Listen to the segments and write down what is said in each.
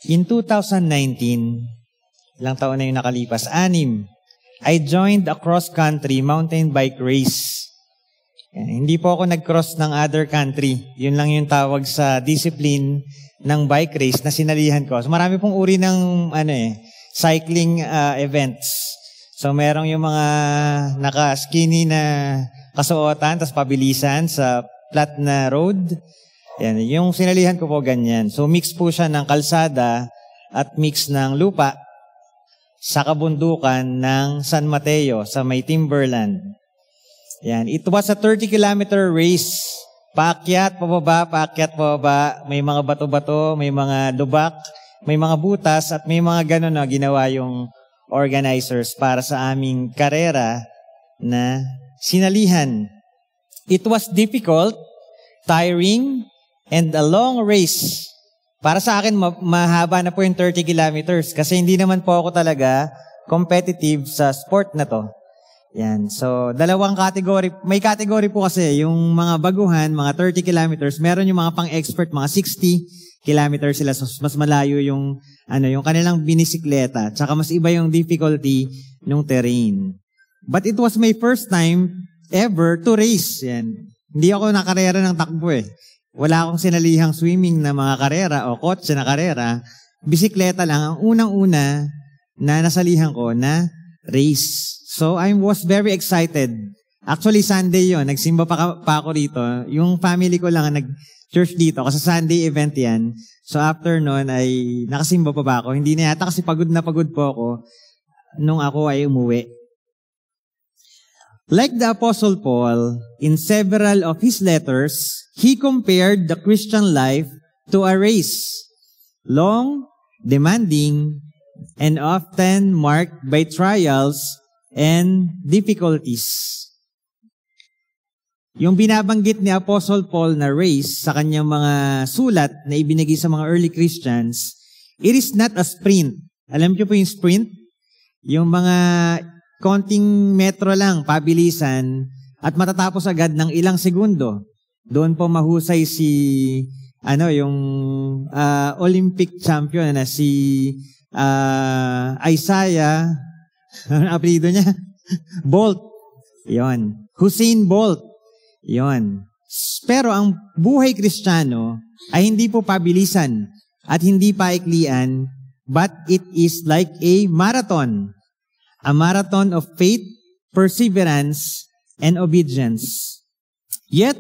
In 2019, ilang taon na yung nakalipas, 6, I joined a cross-country mountain bike race. Hindi po ako nag-cross ng other country. Yun lang yung tawag sa discipline ng bike race na sinalihan ko. So marami pong uri ng cycling events. So merong yung mga naka-skinny na kasuotan, tapos pabilisan sa flat na road. Yan, yung sinalihan ko po ganyan. So mix po siya ng kalsada at mix ng lupa sa kabundukan ng San Mateo sa may Timberland. Yan, it was a 30-kilometer race. Paakyat, pababa, paakyat, pababa. May mga bato-bato, may mga lubak, may mga butas, at may mga gano'n na ginawa yung organizers para sa aming karera na sinalihan. It was difficult, tiring, and a long race. Para sa akin, mahaba na po yung 30 kilometers kasi hindi naman po ako talaga competitive sa sport na to. Yan. So, dalawang category. May category po kasi yung mga baguhan, mga 30 kilometers. Meron yung mga pang-expert, mga 60 kilometers sila. So, mas malayo yung kanilang binisikleta. Tsaka mas iba yung difficulty ng terrain. But it was my first time ever to race. Yan. Hindi ako nakarera ng takbo eh. Wala akong sinalihang swimming na mga karera o kotse na karera. Bisikleta lang ang unang-una na nasalihan ko na race. So, I was very excited. Actually, Sunday yon, nagsimba pa ako rito. Yung family ko lang ang nag-church dito kasi Sunday event yan. So, after nun ay nakasimba pa ba ako? Hindi na yata kasi pagod na pagod po ako nung ako ay umuwi. Like the Apostle Paul, in several of his letters, he compared the Christian life to a race, long, demanding, and often marked by trials and difficulties. Yung binabanggit ni Apostle Paul na race sa kanyang mga sulat na ibinigay sa mga early Christians, it is not a sprint. Alam niyo po yung sprint? Yung mga konting metro lang, pabilisan, at matatapos agad ng ilang segundo. Doon po mahusay si, yung Olympic champion na si Isaiah, ano apelido niya? Bolt. Yon. Usain Bolt. Yon. Pero ang buhay Kristiyano ay hindi po pabilisan at hindi paiklian, but it is like a marathon. A marathon of faith, perseverance, and obedience. Yet,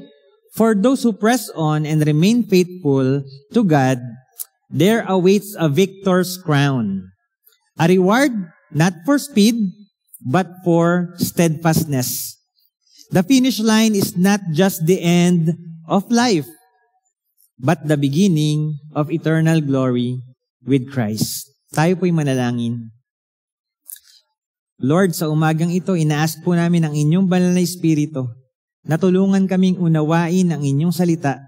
for those who press on and remain faithful to God, there awaits a victor's crown. A reward not for speed, but for steadfastness. The finish line is not just the end of life, but the beginning of eternal glory with Christ. Tayo po'y manalangin. Lord, sa umagang ito, ina-ask po namin ang inyong banal na Espiritu na tulungan kaming unawain ang inyong salita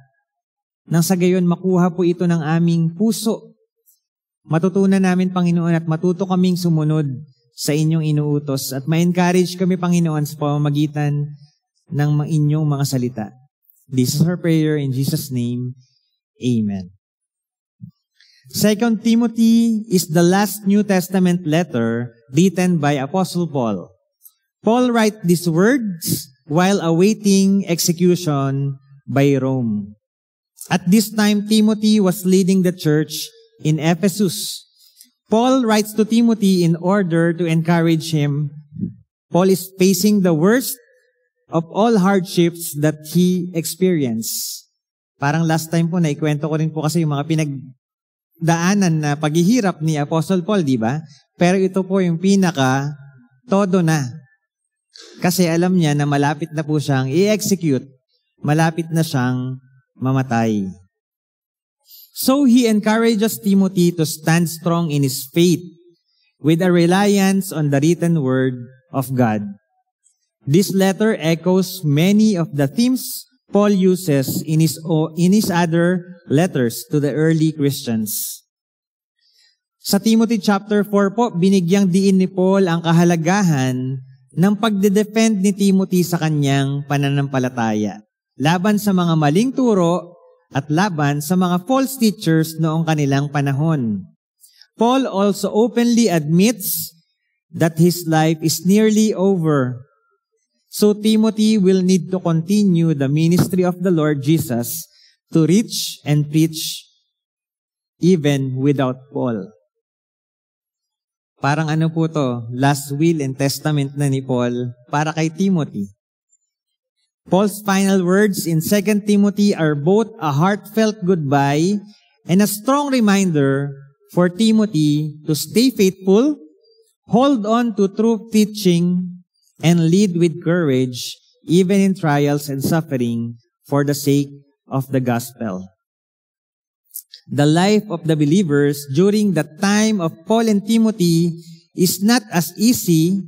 nang sa gayon makuha po ito ng aming puso. Matutunan namin, Panginoon, at matuto kaming sumunod sa inyong inuutos at ma-encourage kami, Panginoon, sa pamamagitan ng inyong mga salita. This is our prayer in Jesus' name. Amen. 2 Timothy is the last New Testament letter written by Apostle Paul. Paul wrote these words while awaiting execution by Rome. At this time, Timothy was leading the church in Ephesus. Paul writes to Timothy in order to encourage him. Paul is facing the worst of all hardships that he experienced. Parang last time po, naikwento ko rin po kasi yung mga pinagdaanan na paghihirap ni Apostle Paul, di ba? Pero ito po yung todo na. Kasi alam niya na malapit na po siyang i-execute, malapit na siyang mamatay. So he encourages Timothy to stand strong in his faith with a reliance on the written word of God. This letter echoes many of the themes Paul uses in his other letters to the early Christians. Sa Timothy chapter 4 po, binigyang diin ni Paul ang kahalagahan ng pagde-defend ni Timothy sa kanyang pananampalataya laban sa mga maling turo at laban sa mga false teachers noong kanilang panahon. Paul also openly admits that his life is nearly over. So Timothy will need to continue the ministry of the Lord Jesus to reach and preach even without Paul. Parang ano po to, last will and testament na ni Paul para kay Timothy. Paul's final words in 2 Timothy are both a heartfelt goodbye and a strong reminder for Timothy to stay faithful, hold on to true teaching, and lead with courage even in trials and suffering for the sake of the gospel. The life of the believers during the time of Paul and Timothy is not as easy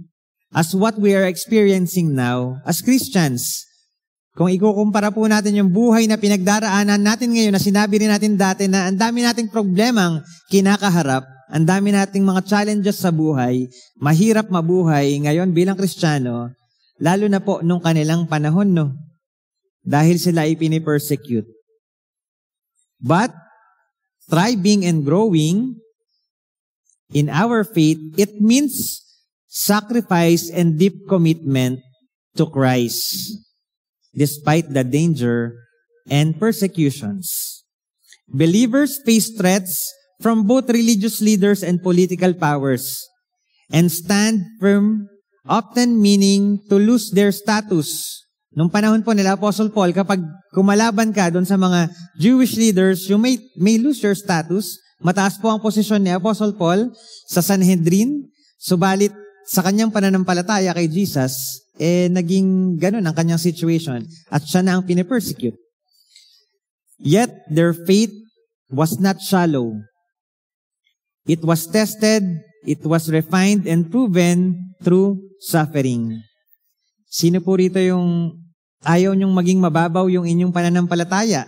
as what we are experiencing now as Christians. Kung ikukumpara po natin yung buhay na pinagdaraanan natin ngayon na sinabi rin natin dati na ang dami nating problemang kinakaharap, ang dami nating mga challenges sa buhay, mahirap mabuhay ngayon bilang Kristiyano, lalo na po nung kanilang panahon, no? Dahil sila ay pinipersecute. But, thriving and growing in our faith, it means sacrifice and deep commitment to Christ, despite the danger and persecutions. Believers face threats from both religious leaders and political powers, and stand firm, often meaning to lose their status. Nung panahon po nila Apostle Paul, kapag kumalaban ka doon sa mga Jewish leaders, you may lose your status. Mataas po ang posisyon ni Apostle Paul sa Sanhedrin, subalit sa kanyang pananampalataya kay Jesus, naging ganun ang kanyang situation at siya na ang pinipersecute. Yet, their faith was not shallow. It was tested, it was refined and proven through suffering. Sino po rito yung ayaw niyong maging mababaw yung inyong pananampalataya?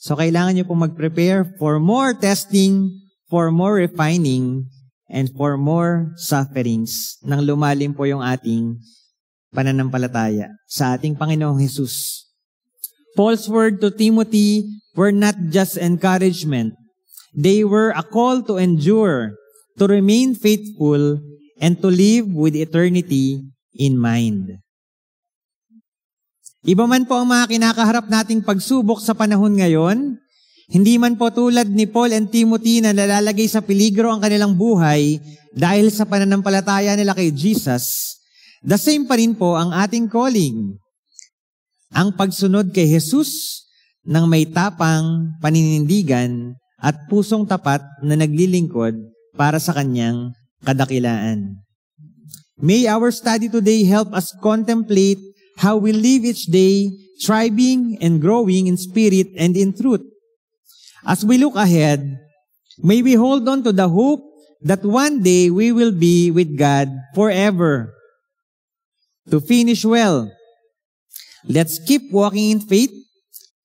So, kailangan niyo po mag-prepare for more testing, for more refining, and for more sufferings nang lumalim po yung ating pananampalataya sa ating Panginoong Hesus. Paul's word to Timothy were not just encouragement. They were a call to endure, to remain faithful, and to live with eternity in mind. Iba man po ang mga kinakaharap nating pagsubok sa panahon ngayon, hindi man po tulad ni Paul and Timothy na nalalagay sa peligro ang kanilang buhay dahil sa pananampalataya nila kay Jesus, the same pa rin po ang ating calling. Ang pagsunod kay Jesus ng may tapang paninindigan at pusong tapat na naglilingkod para sa kanyang kadakilaan. May our study today help us contemplate how we live each day, thriving and growing in spirit and in truth. As we look ahead, may we hold on to the hope that one day we will be with God forever. To finish well, let's keep walking in faith,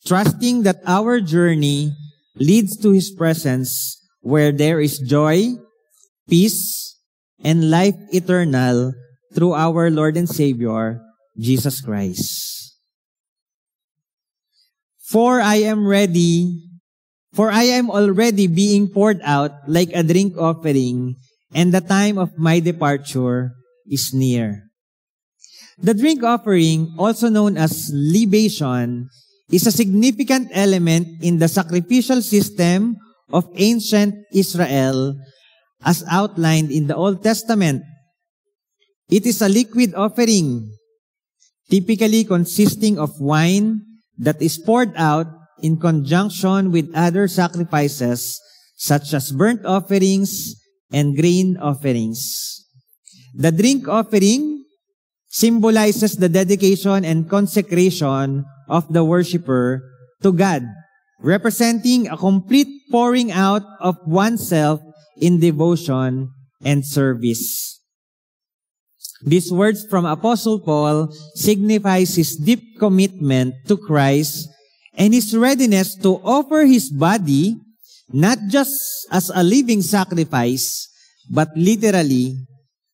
trusting that our journey leads to His presence where there is joy, peace, and life eternal through our Lord and Savior, Jesus Christ. For I am already being poured out like a drink offering, and the time of my departure is near. The drink offering, also known as libation, is a significant element in the sacrificial system of ancient Israel as outlined in the Old Testament. It is a liquid offering, typically consisting of wine that is poured out in conjunction with other sacrifices such as burnt offerings and grain offerings. The drink offering symbolizes the dedication and consecration of the worshiper to God, representing a complete pouring out of oneself in devotion and service. These words from Apostle Paul signifies his deep commitment to Christ and his readiness to offer his body not just as a living sacrifice, but literally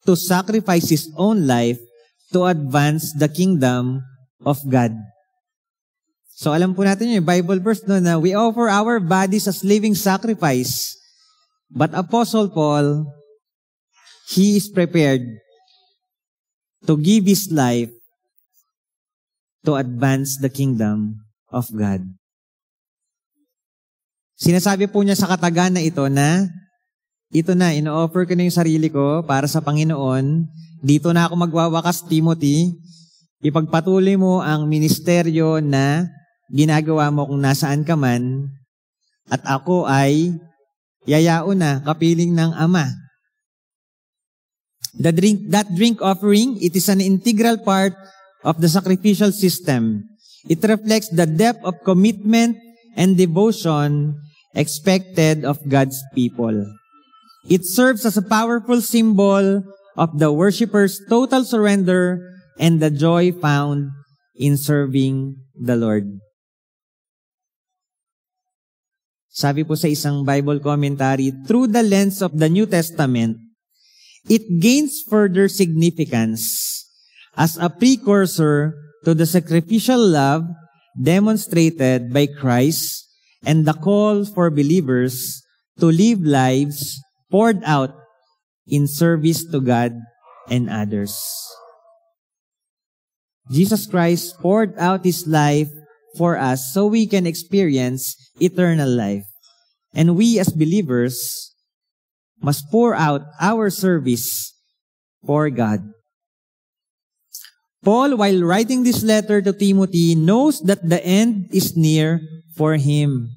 to sacrifice his own life to advance the kingdom of God. So alam po natin yung Bible verse no, na we offer our bodies as living sacrifice. But Apostle Paul, he is prepared to give his life to advance the kingdom of God. Sinasabi po niya sa katagan na ito na, ino-offer ko na yung sarili ko para sa Panginoon. Dito na ako magwawakas, Timothy. Ipagpatuloy mo ang ministeryo na ginagawa mo kung nasaan ka man. At ako ay yayao na, kapiling ng Ama. That drink offering, it is an integral part of the sacrificial system. It reflects the depth of commitment and devotion expected of God's people. It serves as a powerful symbol of the worshipper's total surrender and the joy found in serving the Lord. Sabi po sa isang Bible commentary, through the lens of the New Testament, it gains further significance as a precursor to the sacrificial love demonstrated by Christ and the call for believers to live lives poured out in service to God and others. Jesus Christ poured out His life for us so we can experience eternal life. And we as believers must pour out our service for God. Paul, while writing this letter to Timothy, knows that the end is near for him.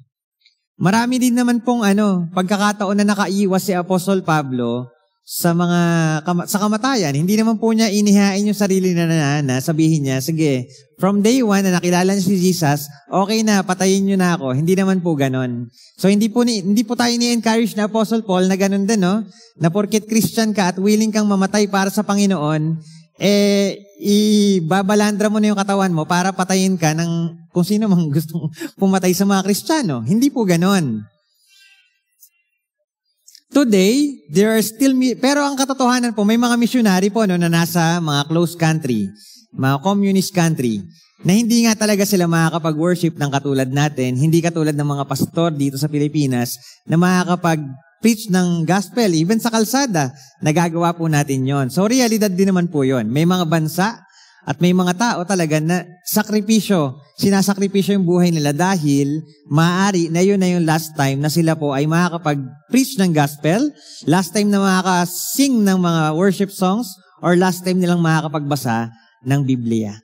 Marami din naman pong pagkakataon na nakaiwas si Apostol Pablo sa kamatayan. Hindi naman po niya inihain yung sarili na sabihin niya, sige, from day one na nakilala niya si Jesus, okay na, patayin niyo na ako. Hindi naman po ganon. So hindi po tayo ni-encourage na Apostle Paul na ganon din, no? Na porket Christian ka at willing kang mamatay para sa Panginoon, ibabalandra mo na yung katawan mo para patayin ka ng kung sino mang gustong pumatay sa mga Kristiyano. Hindi po ganon. Today, there are still, pero ang katotohanan po, may mga missionary po na nasa mga close country, mga communist country, na hindi nga talaga sila makakapag-worship ng katulad natin, hindi katulad ng mga pastor dito sa Pilipinas na makakapag-preach ng gospel, even sa kalsada, nagagawa po natin yon. So, realidad din naman po yon. May mga bansa at may mga tao talaga na sinasakripisyo yung buhay nila dahil maaari na yun na yung last time na sila po ay makakapag-preach ng gospel, last time na makakasing ng mga worship songs, or last time nilang makakapagbasa ng Biblia.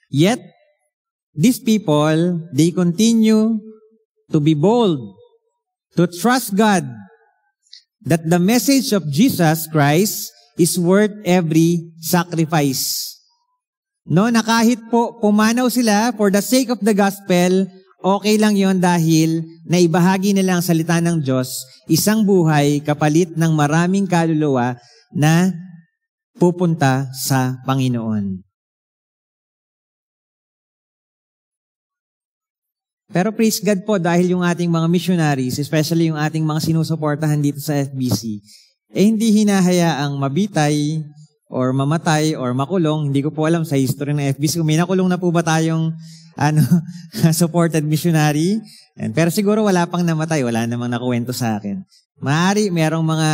Yet, these people, they continue to be bold, to trust God, that the message of Jesus Christ is worth every sacrifice. No, na kahit po pumanaw sila for the sake of the gospel, okay lang yon dahil naibahagi nila ang salita ng Diyos, isang buhay kapalit ng maraming kaluluwa na pupunta sa Panginoon. Pero praise God po dahil yung ating mga missionaries, especially yung ating mga sinusuportahan dito sa FBC, hindi hinahayaang mabitay or mamatay or makulong. Hindi ko po alam sa history ng FBC kung may nakulong na po ba tayong supported missionary. Pero siguro wala pang namatay, wala namang nakuwento sa akin. Maaari merong mga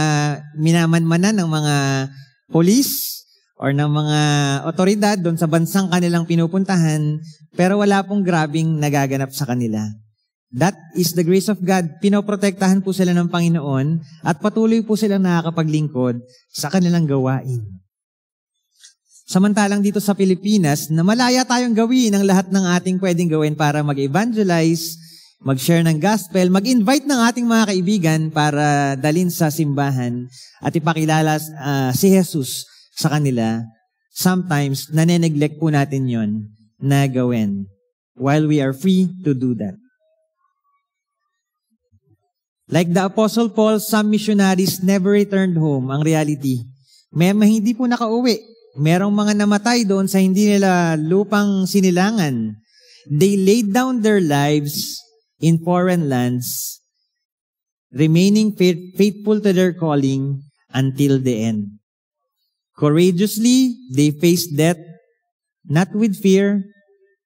minamanmanan ng mga police or ng mga otoridad doon sa bansang kanilang pinupuntahan, pero wala pong grabing nagaganap sa kanila. That is the grace of God. Pinoprotektahan po sila ng Panginoon at patuloy po silang nakakapaglingkod sa kanilang gawain. Samantalang dito sa Pilipinas, na malaya tayong gawin ang lahat ng ating pwedeng gawin para mag-evangelize, mag-share ng gospel, mag-invite ng ating mga kaibigan para dalhin sa simbahan at ipakilala si Jesus sa kanila. Sometimes, nane-neglect po natin yon na gawin while we are free to do that. Like the Apostle Paul, some missionaries never returned home. Ang reality, may hindi po nakauwi. Merong mga namatay doon sa hindi nila lupang sinilangan. They laid down their lives in foreign lands, remaining faithful to their calling until the end. Courageously, they faced death, not with fear,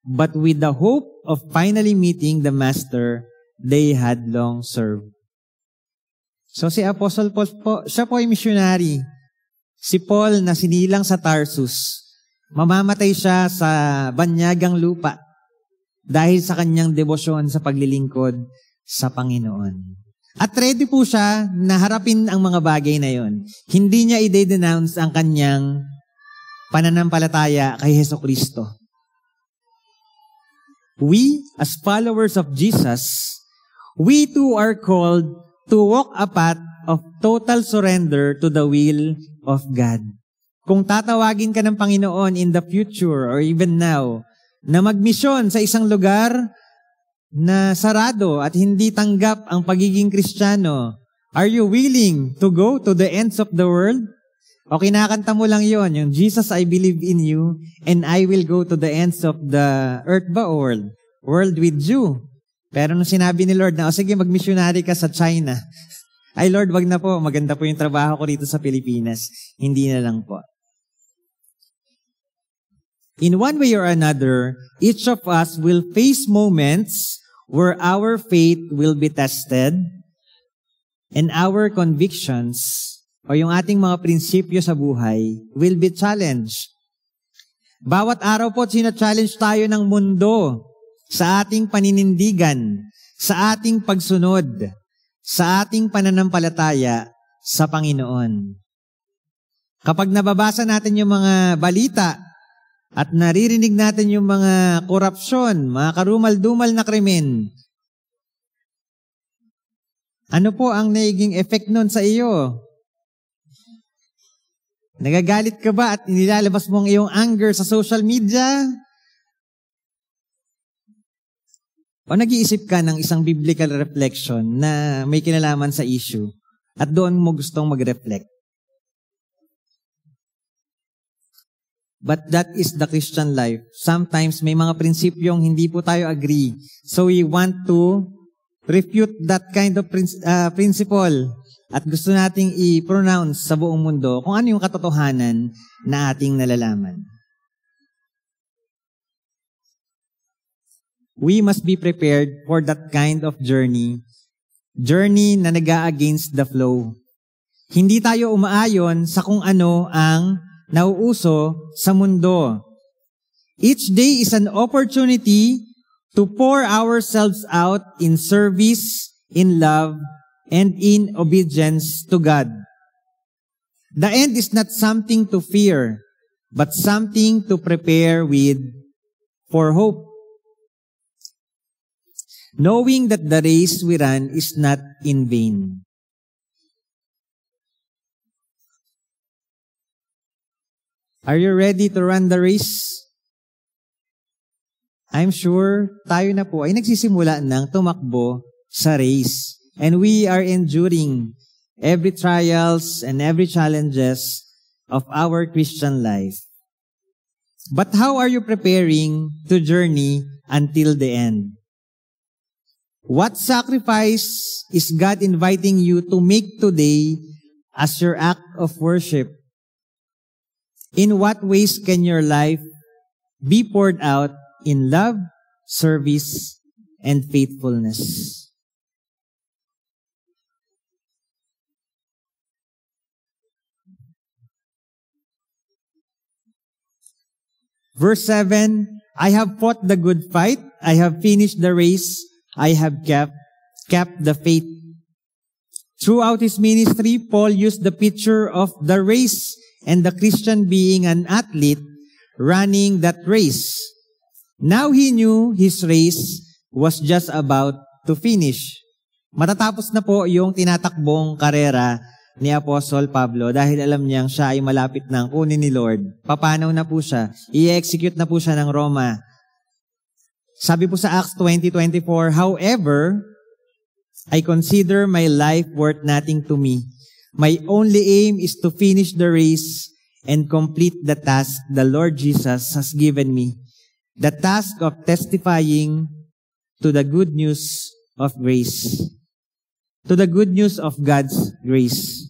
but with the hope of finally meeting the Master they had long served. So si Apostle Paul po, siya po ay missionary. Si Paul na sinilang sa Tarsus, mamamatay siya sa banyagang lupa dahil sa kanyang debosyon sa paglilingkod sa Panginoon. At ready po siya na harapin ang mga bagay na yon. Hindi niya i-denounce ang kanyang pananampalataya kay Hesukristo. We, as followers of Jesus, we too are called to walk a path of total surrender to the will of God. Kung tatawagin ka ng Panginoon in the future or even now, na magmisyon sa isang lugar na sarado at hindi tanggap ang pagiging Kristiyano, are you willing to go to the ends of the world? O kinakanta mo lang yon, yung Jesus, I believe in you, and I will go to the ends of the earth ba o world? World with you. Pero nung sinabi ni Lord na, o sige, mag-missionary ka sa China. Ay Lord, wag na po, maganda po yung trabaho ko rito sa Pilipinas. Hindi na lang po. In one way or another, each of us will face moments where our faith will be tested and our convictions o yung ating mga prinsipyo sa buhay will be challenged. Bawat araw po, sina-challenge tayo ng mundo sa ating paninindigan, sa ating pagsunod, sa ating pananampalataya sa Panginoon. Kapag nababasa natin yung mga balita, at naririnig natin yung mga korupsyon, mga karumal-dumal na krimen, ano po ang naging effect nun sa iyo? Nagagalit ka ba at inilalabas mo ang iyong anger sa social media? O nag-iisip ka ng isang biblical reflection na may kinalaman sa issue at doon mo gustong mag-reflect? But that is the Christian life. Sometimes may mga prinsipyong hindi po tayo agree. So we want to refute that kind of principle. At gusto nating i-pronounce sa buong mundo kung ano yung katotohanan na ating nalalaman. We must be prepared for that kind of journey. Journey na nag-against the flow. Hindi tayo umaayon sa kung ano ang nauuso sa mundo. Each day is an opportunity to pour ourselves out in service, in love, and in obedience to God. The end is not something to fear, but something to prepare with for hope. Knowing that the race we run is not in vain. Are you ready to run the race? I'm sure tayo na po ay nagsisimula ng tumakbo sa race. And we are enduring every trials and every challenges of our Christian life. But how are you preparing to journey until the end? What sacrifice is God inviting you to make today as your act of worship? In what ways can your life be poured out in love, service, and faithfulness? Verse 7, I have fought the good fight, I have finished the race, I have kept the faith. Throughout his ministry, Paul used the picture of the race and the Christian being an athlete running that race. Now he knew his race was just about to finish. Matatapos na po yung tinatakbong karera ni Apostol Pablo dahil alam niyang siya ay malapit nang kunin ni Lord. Papanaw na po siya. I-execute na po siya ng Roma. Sabi po sa Acts 20:24, however, I consider my life worth nothing to me. My only aim is to finish the race and complete the task the Lord Jesus has given me. The task of testifying to the good news of grace. To the good news of God's grace.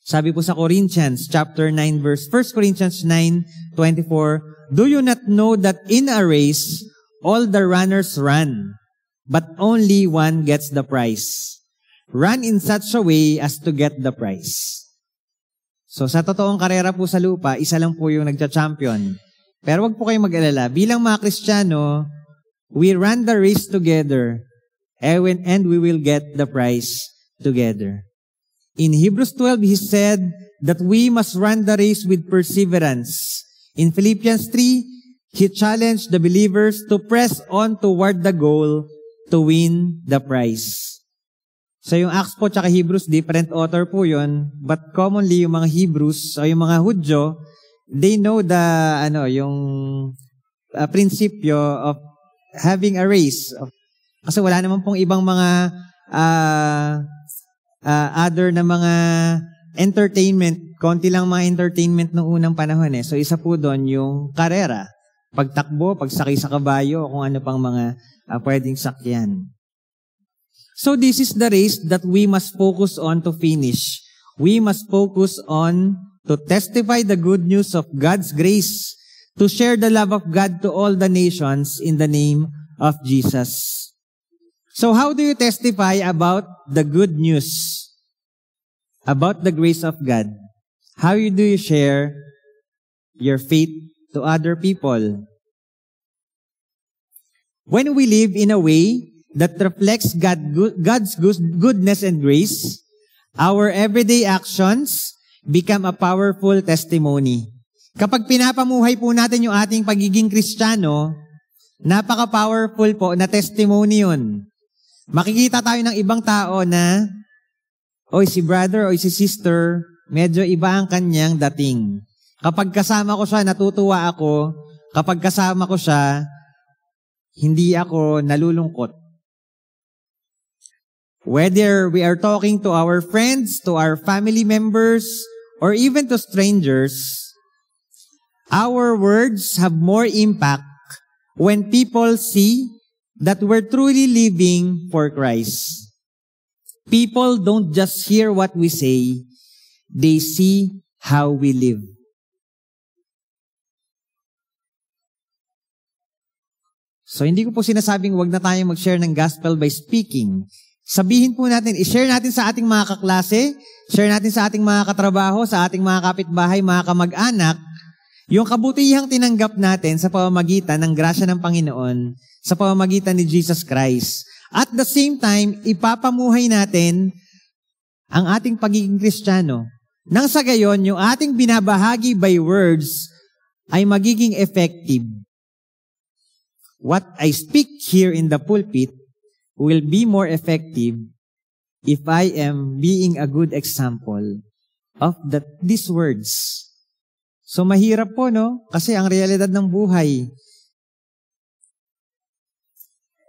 Sabi po sa Corinthians chapter 9 verse 1 Corinthians 9:24, do you not know that in a race all the runners run, but only one gets the prize? Run in such a way as to get the prize. So sa totoong karera po sa lupa, isa lang po yung nagcha-champion. Pero wag po kayong mag-alala. Bilang mga Kristiyano, we run the race together and we will get the prize together. In Hebrews 12, he said that we must run the race with perseverance. In Philippians 3, he challenged the believers to press on toward the goal to win the prize. So yung Acts po tsaka Hebrews, different author po yun. But commonly, yung mga Hebrews o yung mga Hudyo, they know the, yung prinsipyo of having a race. Kasi wala naman pong ibang mga other na mga entertainment. Konti lang mga entertainment noong unang panahon eh. So isa po doon yung karera. Pagtakbo, pagsakay sa kabayo, o kung ano pang mga pwedeng sakyan. So this is the race that we must focus on to finish. We must focus on to testify the good news of God's grace, to share the love of God to all the nations in the name of Jesus. So how do you testify about the good news, about the grace of God? How do you share your faith to other people? When we live in a way that reflects God's goodness and grace, our everyday actions become a powerful testimony. Kapag pinapamuhay po natin yung ating pagiging Kristiyano, napaka-powerful po na testimony yun. Makikita tayo ng ibang tao na, oy, si brother, oy, si sister, medyo iba ang kanyang dating. Kapag kasama ko siya, natutuwa ako. Kapag kasama ko siya, hindi ako nalulungkot. Whether we are talking to our friends, to our family members, or even to strangers, our words have more impact when people see that we're truly living for Christ. People don't just hear what we say, they see how we live. So hindi ko po sinasabing wag na tayong mag-share ng gospel by speaking. Sabihin po natin, i-share natin sa ating mga kaklase, share natin sa ating mga katrabaho, sa ating mga kapitbahay, mga kamag-anak, yung kabutihang tinanggap natin sa pamamagitan ng grasya ng Panginoon, sa pamamagitan ni Jesus Christ. At the same time, ipapamuhay natin ang ating pagiging Kristiyano. Nang sa gayon, yung ating binabahagi by words ay magiging effective. What I speak here in the pulpit will be more effective if I am being a good example of these words. So mahirap po, no? Kasi ang realidad ng buhay,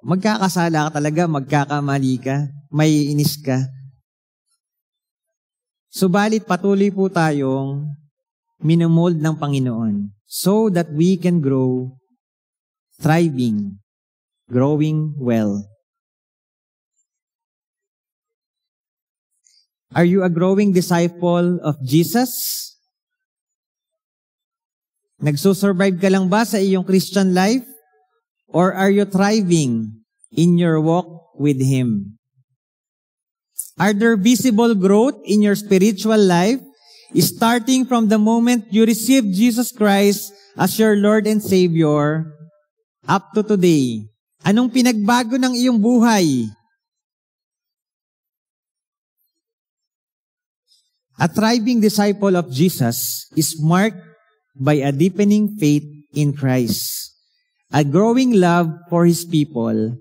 magkakasala ka talaga, magkakamali ka, may inis ka. Subalit patuloy po tayong minomold ng Panginoon so that we can grow, thriving, growing well. Are you a growing disciple of Jesus? Nagsusurvive ka lang ba sa iyong Christian life? Or are you thriving in your walk with Him? Are there visible growth in your spiritual life, starting from the moment you received Jesus Christ as your Lord and Savior up to today? Anong pinagbago ng iyong buhay? A thriving disciple of Jesus is marked by a deepening faith in Christ, a growing love for His people,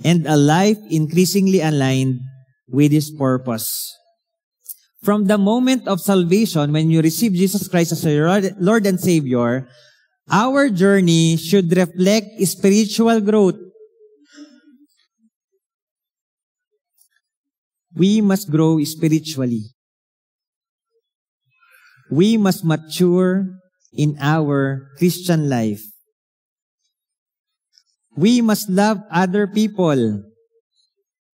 and a life increasingly aligned with His purpose. From the moment of salvation, when you receive Jesus Christ as your Lord and Savior, our journey should reflect spiritual growth. We must grow spiritually. We must mature in our Christian life. We must love other people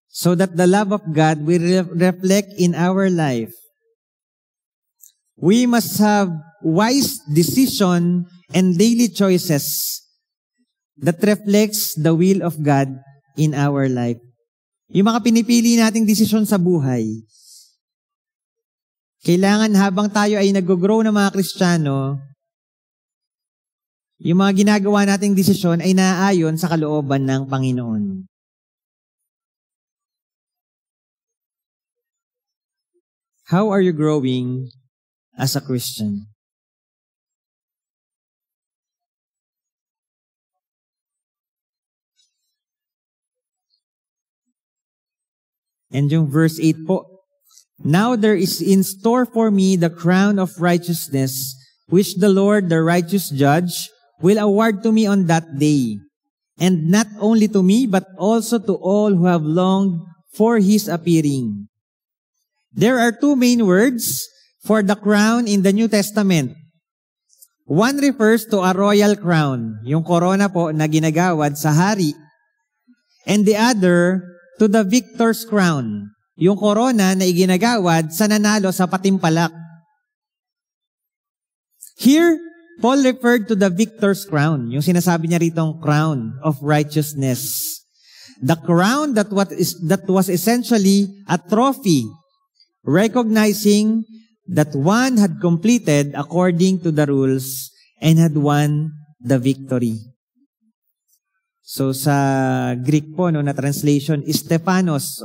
so that the love of God will reflect in our life. We must have wise decision and daily choices that reflects the will of God in our life. Yung mga pinipili nating desisyon sa buhay, kailangan habang tayo ay nag-grow na mga Kristiyano, yung mga ginagawa nating desisyon ay naaayon sa kalooban ng Panginoon. How are you growing as a Christian? And yung verse 8 po, now there is in store for me the crown of righteousness, which the Lord, the righteous judge, will award to me on that day. And not only to me, but also to all who have longed for His appearing. There are two main words for the crown in the New Testament. One refers to a royal crown, yung corona po na ginagawad sa hari. And the other, to the victor's crown, yung corona na iginagawad sa nanalo sa patimpalak. Here, Paul referred to the victor's crown, yung sinasabi niya ritong crown of righteousness. The crown that was essentially a trophy, recognizing that one had completed according to the rules and had won the victory. So sa Greek po, na translation, Stephanos,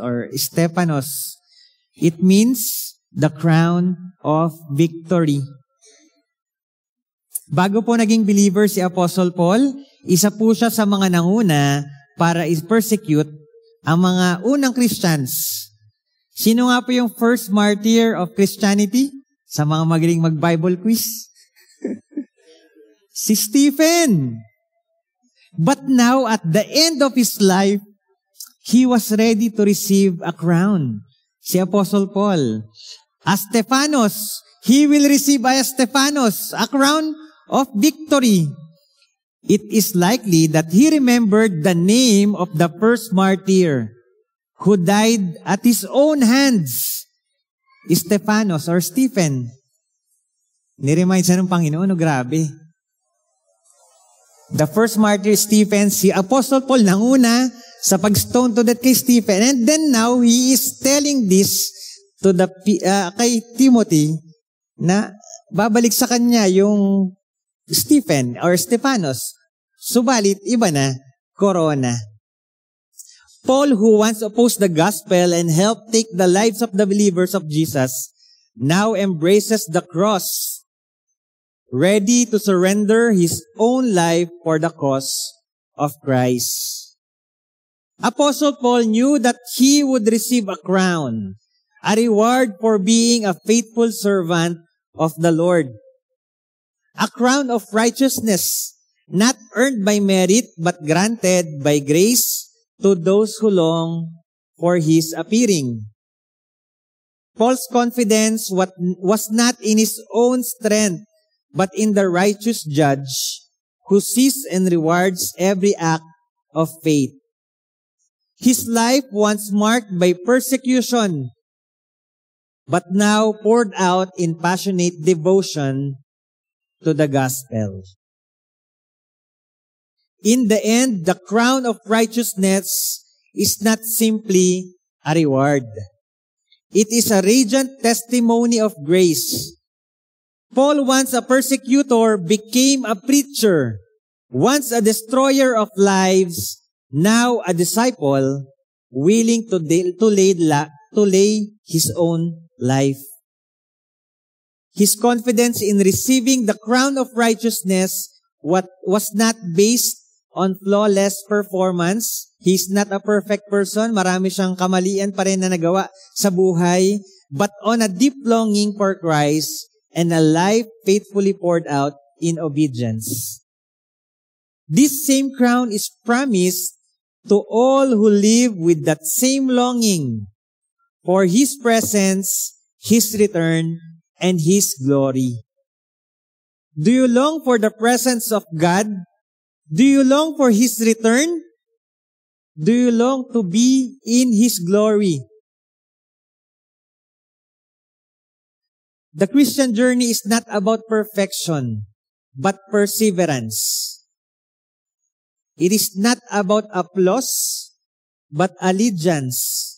it means the crown of victory. Bago po naging believer si Apostle Paul, isa po siya sa mga nanguna para persecute ang mga unang Christians. Sino nga po yung first martyr of Christianity? Sa mga magaling mag-Bible quiz? Si Stephen. But now, at the end of his life, he was ready to receive a crown. Si Apostle Paul. As Stephanos, he will receive as Stephanos a crown of victory. It is likely that he remembered the name of the first martyr who died at his own hands. Stephanos or Stephen. Niremind siya ng Panginoon, grabe. The first martyr, Stephen, si Apostle Paul nanguna sa pag-stone to death kay Stephen. And then now, he is telling this to kay Timothy na babalik sa kanya yung Stephen or Stephanos. Subalit, iba na, corona. Paul, who once opposed the gospel and helped take the lives of the believers of Jesus, now embraces the cross, ready to surrender his own life for the cause of Christ. Apostle Paul knew that he would receive a crown, a reward for being a faithful servant of the Lord. A crown of righteousness, not earned by merit, but granted by grace to those who long for His appearing. Paul's confidence was not in his own strength, but in the righteous judge who sees and rewards every act of faith. His life once marked by persecution, but now poured out in passionate devotion to the gospel. In the end, the crown of righteousness is not simply a reward. It is a radiant testimony of grace. Paul, once a persecutor, became a preacher. Once a destroyer of lives, now a disciple, willing to lay his own life. His confidence in receiving the crown of righteousness was not based on flawless performance. He's not a perfect person. Marami siyang kamalian pa rin na nagawa sa buhay. But on a deep longing for Christ and a life faithfully poured out in obedience. This same crown is promised to all who live with that same longing for His presence, His return, and His glory. Do you long for the presence of God? Do you long for His return? Do you long to be in His glory? The Christian journey is not about perfection, but perseverance. It is not about applause, but allegiance.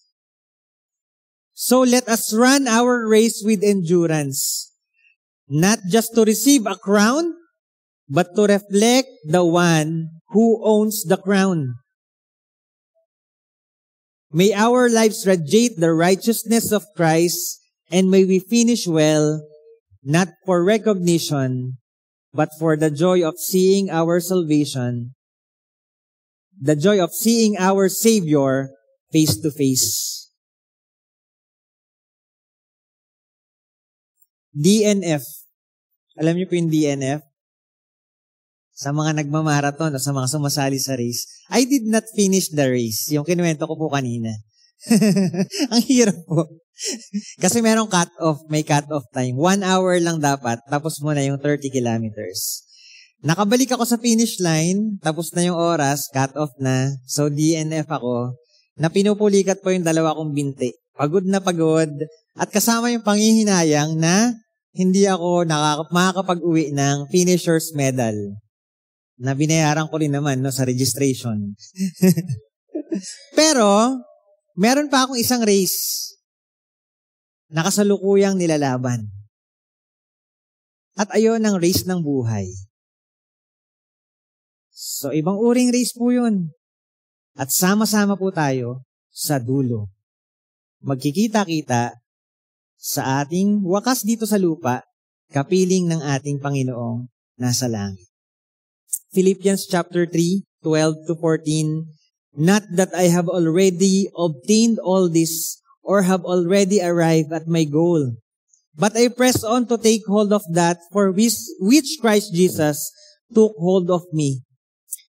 So let us run our race with endurance, not just to receive a crown, but to reflect the one who owns the crown. May our lives radiate the righteousness of Christ, and may we finish well, not for recognition, but for the joy of seeing our salvation, the joy of seeing our Savior face to face. DNF. Alam niyo po yung DNF? Sa mga nagmamarathon o sa mga sumasali sa race, I did not finish the race. Yung kinuwento ko po kanina. Ang hirap po. Kasi merong cut-off, may cut-off time. 1 hour lang dapat, tapos mo na yung 30 kilometers. Nakabalik ako sa finish line, tapos na yung oras, cut-off na. So DNF ako, na pinupulikat po yung 2 kong binti. Pagod na pagod, at kasama yung panghihinayang na hindi ako makakapag-uwi ng finisher's medal na binayaran ko rin naman sa registration. Pero, meron pa akong isang race na kasalukuyang nilalaban. At ayon ang race ng buhay. So, ibang uring race po yun. At sama-sama po tayo sa dulo. Magkikita-kita sa ating wakas dito sa lupa, kapiling ng ating Panginoong nasa langit. Philippians chapter 3, 12 to 14, not that I have already obtained all this or have already arrived at my goal, but I press on to take hold of that for which Christ Jesus took hold of me.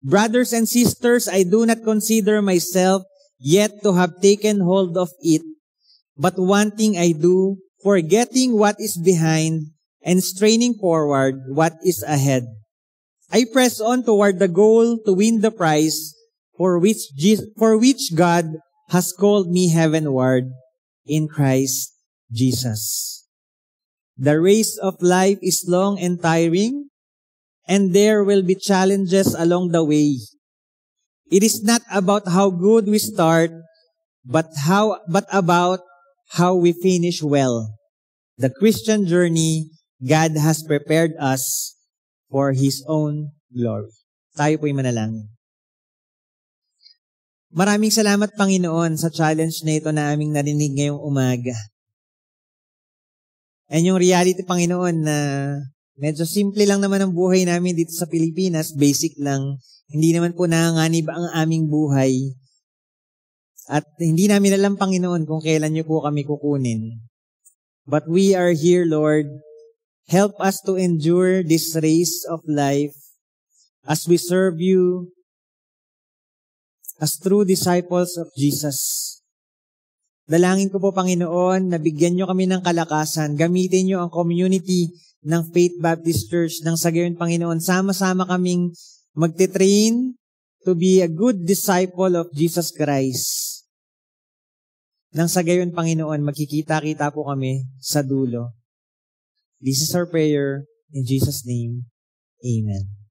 Brothers and sisters, I do not consider myself yet to have taken hold of it, but one thing I do, forgetting what is behind and straining forward what is ahead. I press on toward the goal to win the prize for which God has called me heavenward in Christ Jesus. The race of life is long and tiring, and there will be challenges along the way. It is not about how good we start, but about how we finish well. The Christian journey, God has prepared us for His own glory. Tayo po'y manalangin. Maraming salamat, Panginoon, sa challenge na ito na aming narinig ngayong umaga. And yung reality, Panginoon, na medyo simple lang naman ang buhay namin dito sa Pilipinas, basic lang. Hindi naman po nanganganib ang aming buhay. At hindi namin alam, Panginoon, kung kailan niyo po kami kukunin. But we are here, Lord. Help us to endure this race of life as we serve you as true disciples of Jesus. Dalangin ko po, Panginoon, na bigyan niyo kami ng kalakasan. Gamitin niyo ang community ng Faith Baptist Church nang sa gayon, Panginoon, sama-sama kaming magte-train to be a good disciple of Jesus Christ. Nang sa gayon, Panginoon, magkikita-kita po kami sa dulo. This is our prayer. In Jesus' name, Amen.